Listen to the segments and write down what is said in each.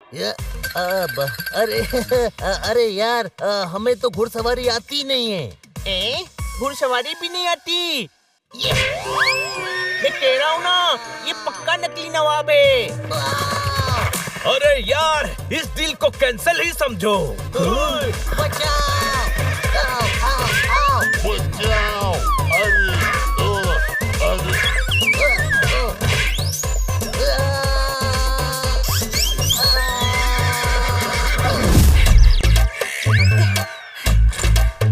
अब अरे अरे यार, हमें तो घुड़सवारी आती नहीं है। घुड़सवारी भी नहीं आती? मैं कह रहा हूँ ना, ये पक्का नकली नवाब है। अरे यार, इस डील को कैंसिल ही समझो। बचाओ! आओ, आओ, आओ! बचाओ! अरे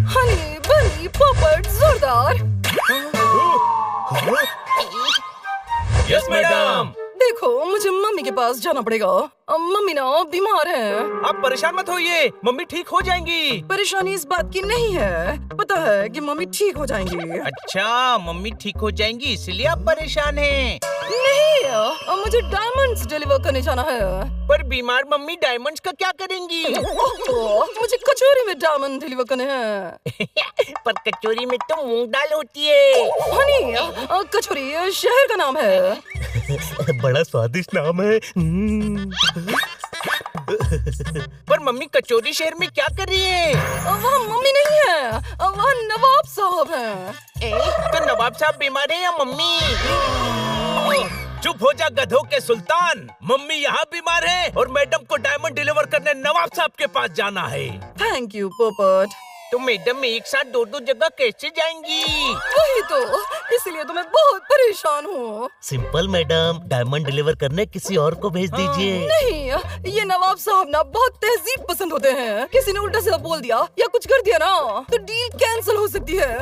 हनी बनी पोपट जोरदार। Yes madam. देखो, मुझे मम्मी के पास जाना पड़ेगा। मम्मी ना बीमार है। आप परेशान मत होइए, मम्मी ठीक हो जाएंगी। परेशानी इस बात की नहीं है, पता है कि मम्मी ठीक हो जाएंगी। अच्छा, मम्मी ठीक हो जाएंगी इसलिए आप परेशान हैं। नहीं, मुझे डायमंड्स डिलीवर करने जाना है। पर बीमार मम्मी डायमंड्स का क्या करेंगी? मुझे कचौरी में डायमंड डिलीवर करने हैं। पर कचौरी में तो मूंग दाल होती है। हनी, कचौरी शहर का नाम है। बड़ा स्वादिष्ट नाम है। पर मम्मी कचौरी शहर में क्या कर रही है? वहाँ मम्मी नहीं है, वहाँ नवाब साहब हैं। तो नवाब साहब बीमार है या मम्मी? चुप हो जा गधों के सुल्तान। मम्मी यहाँ बीमार है और मैडम को डायमंड डिलीवर करने नवाब साहब के पास जाना है। थैंक यू पोपट। तो मैडम एक साथ दो जगह कैसे जाएंगी? वही तो, इसलिए तो मैं बहुत परेशान हूँ। सिंपल मैडम, डायमंड डिलीवर करने किसी और को भेज दीजिए। नहीं, ये नवाब साहब ना बहुत तहजीब पसंद होते हैं। किसी ने उल्टा सीधा बोल दिया या कुछ कर दिया ना, तो डील कैंसिल हो सकती है।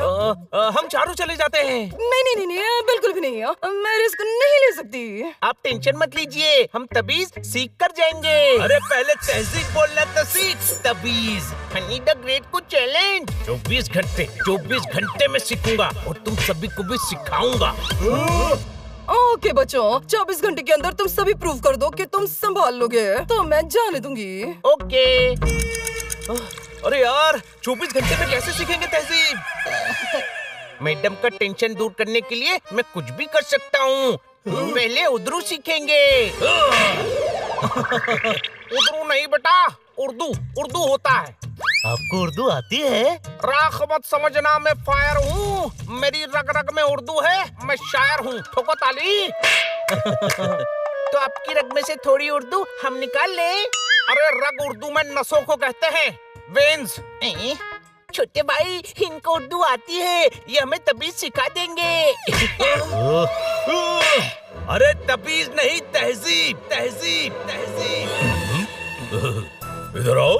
हम चारों चले जाते हैं। नहीं नहीं नहीं, बिल्कुल भी नहीं, मैं रिस्क नहीं ले सकती। आप टेंशन मत लीजिए, हम तबीज सीख कर जाएंगे। अरे पहले तहजीब बोलना तो सीख। तबीज हनी द ग्रेट को चैलेंज। 24 घंटे में सीखूंगा और तुम सभी को भी सिखाऊंगा। ओके बच्चों, 24 घंटे के अंदर तुम सभी प्रूव कर दो कि तुम संभाल लोगे, तो मैं जाने दूंगी। ओके। अरे यार, 24 घंटे में कैसे सीखेंगे तहजीब? मैडम का टेंशन दूर करने के लिए मैं कुछ भी कर सकता हूँ। पहले उर्दू सीखेंगे। उर्दू नहीं बेटा, उर्दू होता है। आपको उर्दू आती है? राख मत समझना, मैं फायर हूँ। मेरी रग रग में उर्दू है, मैं शायर हूँ। ठोको ताली। तो आपकी रग में से थोड़ी उर्दू हम निकाल लें। अरे रग उर्दू में नसों को कहते हैं, वेन्स। छोटे भाई, इनको उर्दू आती है, ये हमें तबीज सिखा देंगे। अरे तबीज नहीं, तहजीब तहजीब तहजीब। इधर आओ।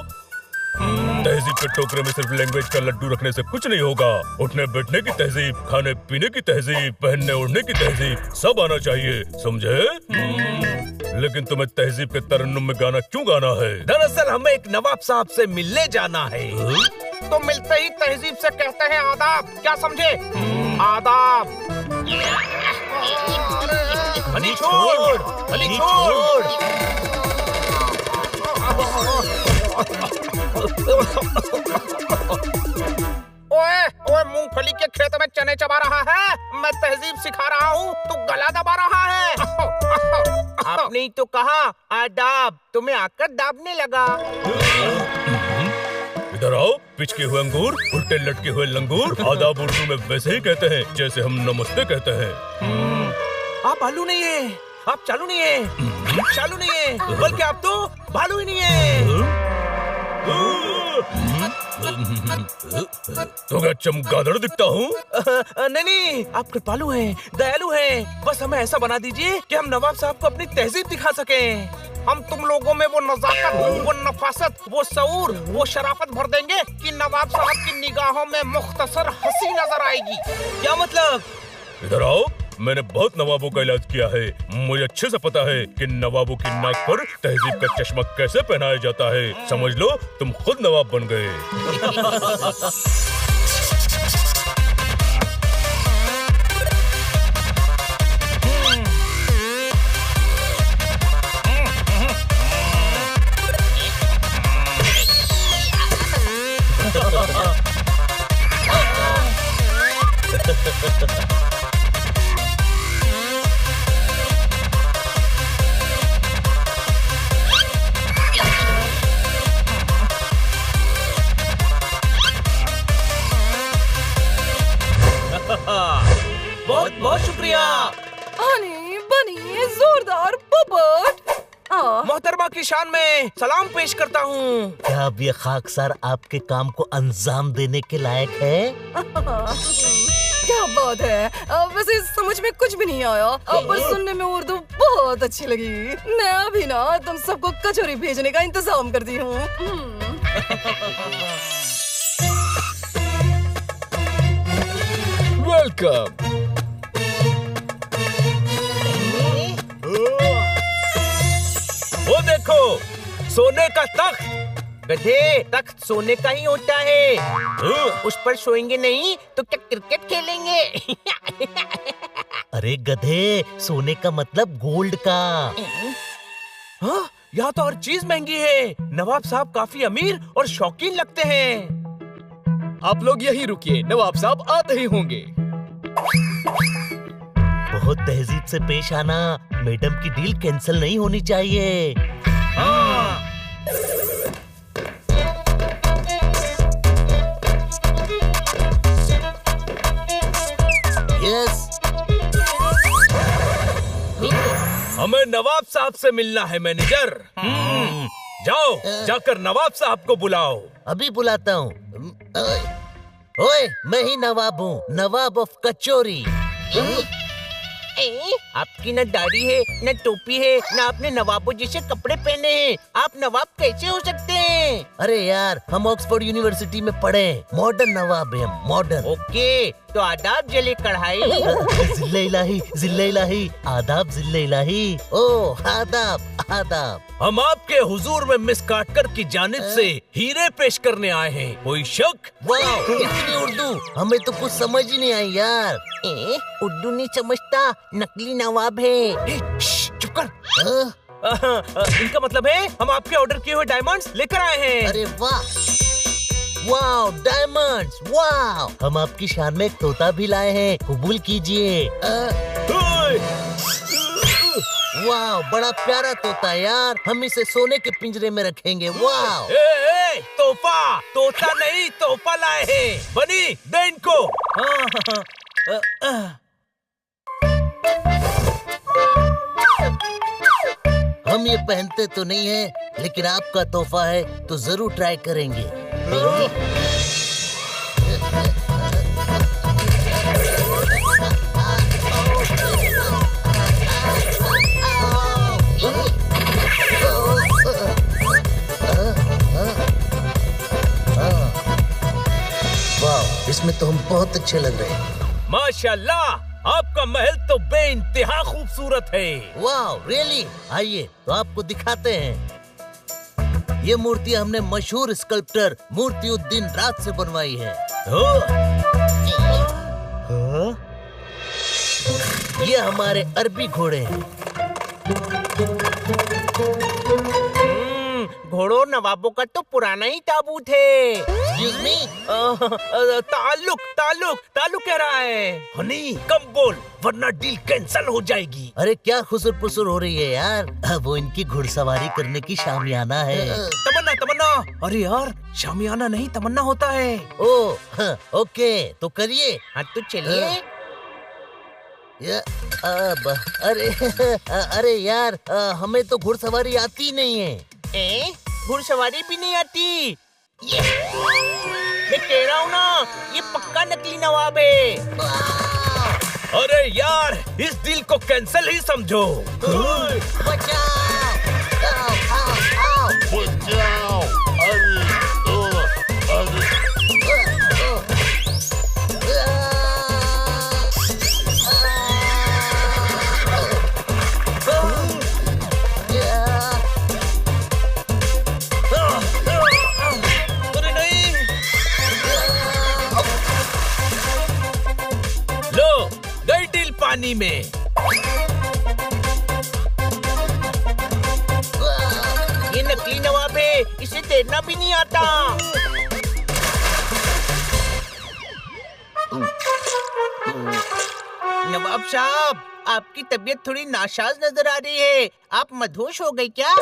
तहजीब के टोकरे में सिर्फ लैंग्वेज का लड्डू रखने से कुछ नहीं होगा। उठने बैठने की तहजीब, खाने पीने की तहजीब, पहनने ओढ़ने की तहजीब, सब आना चाहिए, समझे? लेकिन तुम्हें तहजीब के तरन्नुम में गाना क्यों गाना है? दरअसल हमें एक नवाब साहब से मिलने जाना है। तो मिलते ही तहजीब से कहते हैं आदाब, क्या समझे? आदाब। हनी छोड़, हनी छोड़। ओए मूंगफली के खेत में चने चबा रहा है, मैं तहजीब सिखा रहा हूँ, तू गला दबा रहा है। आपने ही तो कहा आदाब, तो मैं आकर दाबने लगा। इधर आओ। पिचके हुए अंगूर, उल्टे लटके हुए लंगूर, आदाब उर्दू में वैसे ही कहते हैं जैसे हम नमस्ते कहते हैं। आप भालू नहीं है, आप चालू नहीं है, चालू नहीं है, बल्कि आप तो भालू ही नहीं है। तो क्या चमगादड़ दिखता हूँ? नहीं, आप कृपालु हैं, दयालु हैं। बस हमें ऐसा बना दीजिए कि हम नवाब साहब को अपनी तहजीब दिखा सकें। हम तुम लोगों में वो नजाकत, वो नफासत, वो शऊर, वो शराफत भर देंगे कि नवाब साहब की निगाहों में मुख्तसर हंसी नजर आएगी। क्या मतलब? इधर आओ। मैंने बहुत नवाबों का इलाज किया है, मुझे अच्छे से पता है कि नवाबों की नाक पर तहजीब का चश्मा कैसे पहनाया जाता है। समझ लो, तुम खुद नवाब बन गए। अम्मा की शान में सलाम पेश करता हूँ। क्या अब ये खाकसार आपके काम को अंजाम देने के लायक है? क्या बात है। वैसे समझ में कुछ भी नहीं आया, पर सुनने में उर्दू बहुत अच्छी लगी। मैं अभी ना तुम सबको कचौरी भेजने का इंतजाम करती हूँ। वेलकम। वो देखो, सोने का तख्त। गधे, तख्त सोने का ही होता है। उस पर सोएंगे नहीं तो क्या क्रिकेट खेलेंगे? अरे गधे, सोने का मतलब गोल्ड का। हाँ, यहाँ तो हर चीज महंगी है। नवाब साहब काफी अमीर और शौकीन लगते हैं। आप लोग यहीं रुकिए, नवाब साहब आते ही होंगे। बहुत तहजीब से पेश आना, मैडम की डील कैंसिल नहीं होनी चाहिए। हाँ। यस। हमें नवाब साहब से मिलना है मैनेजर। जाओ, जाकर नवाब साहब को बुलाओ। अभी बुलाता हूँ। ओए, मैं ही नवाब हूँ, नवाब ऑफ कचौरी। आपकी न दाढ़ी है, न टोपी है, न आपने नवाबों जैसे कपड़े पहने हैं। आप नवाब कैसे हो सकते हैं? अरे यार, हम ऑक्सफोर्ड यूनिवर्सिटी में पढ़े हैं। मॉडर्न नवाब है हम, मॉडर्न। ओके, तो आदाब जले कढ़ाई। जिल्ले इलाही, आदाब जिल्ले इलाही। ओ आदाब आदाब। हम आपके हुजूर में मिस काटकर की जानिब से हीरे पेश करने आए हैं। कोई शक? वाह, इतनी उर्दू, हमें तो कुछ समझ ही नहीं आई यार। उर्दू नहीं समझता, नकली नवाब है। चुप कर। इनका मतलब है हम आपके ऑर्डर किए हुए डायमंड्स लेकर आए हैं। अरे वाह, वाह डायमंड्स, वाह। हम आपकी शान में एक तोता भी लाए हैं, कबूल कीजिए। वाह, बड़ा प्यारा तोता यार, हम इसे सोने के पिंजरे में रखेंगे। वाह। तोहफा, तोता नहीं तोहफा लाए हैं। बनी, दे इनको। हम ये पहनते तो नहीं है, लेकिन आपका तोहफा है तो जरूर ट्राई करेंगे। वाह, इसमें तो हम बहुत अच्छे लग रहे हैं। माशाल्लाह, आपका महल तो बेइंतहा खूबसूरत है। वाह, रियली? आइए तो आपको दिखाते हैं। ये मूर्ति हमने मशहूर स्कल्प्टर मूर्तिउद्दीन राज से बनवाई है। ये हमारे अरबी घोड़े हैं। घोड़ों नवाबों का तो पुराना ही ताबूत है। Excuse me? ताल्लुक ताल्लुक ताल्लुक कह रहा है। हनी, कम बोल वरना डील कैंसल हो जाएगी। अरे क्या खुसुर पुसुर हो रही है यार, वो इनकी घुड़सवारी करने की शामियाना है। तमन्ना तमन्ना। अरे यार, शामियाना नहीं तमन्ना होता है। ओ हाँ, ओके तो करिए। हाँ तो चलिए। अरे यार, हमें तो घुड़सवारी आती नहीं है। घुड़सवारी भी नहीं आती? मैं कह रहा हूँ ना, ये पक्का नकली नवाब है। अरे यार, इस डील को कैंसिल ही समझो। बचाओ! बचाओ! अरे पानी में। ये नकली नवाब है, इसे तैरना भी नहीं आता। नवाब साहब, आपकी तबीयत थोड़ी नासाज नजर आ रही है। आप मदहोश हो गए क्या?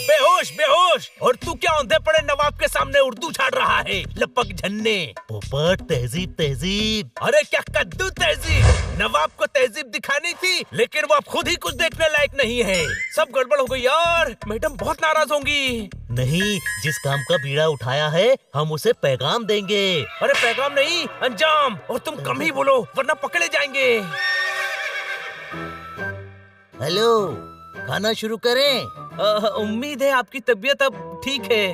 बेहोश बेहोश। खामोश। और तू क्या औंधे पड़े नवाब के सामने उर्दू झाड़ रहा है, लपक झन्ने। पोपट, तहजीब तहजीब। अरे क्या कद्दू तहजीब। नवाब को तहजीब दिखानी थी, लेकिन वो अब खुद ही कुछ देखने लायक नहीं है। सब गड़बड़ हो गई यार, मैडम बहुत नाराज होंगी। नहीं, जिस काम का बीड़ा उठाया है हम उसे पैगाम देंगे। अरे पैगाम नहीं, अंजाम। और तुम कम ही बोलो वरना पकड़े जाएंगे। हेलो, खाना शुरू करें? उम्मीद है आपकी तबीयत अब ठीक है।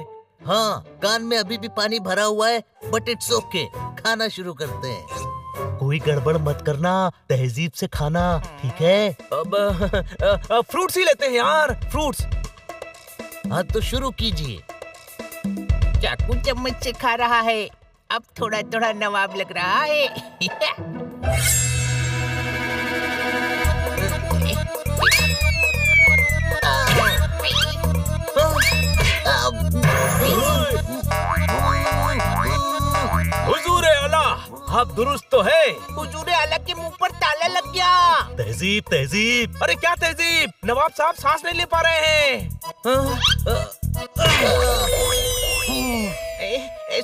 हाँ, कान में अभी भी पानी भरा हुआ है, बट इट्स ओके। खाना शुरू करते हैं। कोई गड़बड़ मत करना, तहजीब से खाना, ठीक है? अब फ्रूट्स ही लेते हैं यार, फ्रूट्स। हाँ तो शुरू कीजिए। चाकू चम्मच से खा रहा है, अब थोड़ा थोड़ा नवाब लग रहा है। हुजूर-ए आला, आप दुरुस्त तो है? हुजूर आला के मुंह पर ताला लग गया। तहजीब तहजीब। अरे क्या तहजीब? नवाब साहब सांस नहीं ले पा रहे हैं।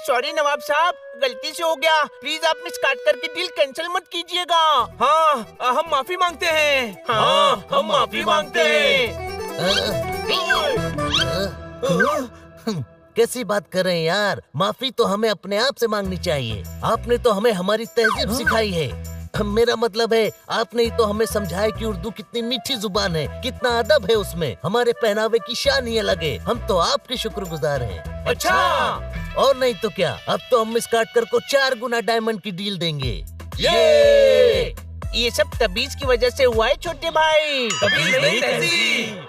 सॉरी नवाब साहब, गलती से हो गया। प्लीज आप मिस काट करके डील कैंसिल मत कीजिएगा। हाँ, हम माफी मांगते हैं। हाँ, हम माफी मांगते हैं। कैसी बात कर रहे हैं यार? माफी तो हमें अपने आप से मांगनी चाहिए। आपने तो हमें हमारी तहजीब सिखाई है। मेरा मतलब है, आपने ही तो हमें समझाया कि उर्दू कितनी मीठी जुबान है, कितना अदब है उसमें। हमारे पहनावे की शान ही अलग है। हम तो आपके शुक्रगुजार हैं। अच्छा, और नहीं तो क्या, अब तो हम मिस कार्टर को 4 गुना डायमंड की डील देंगे। ये सब तबीज की वजह से हुआ है छोटे भाई। तबीज नहीं तहजीब।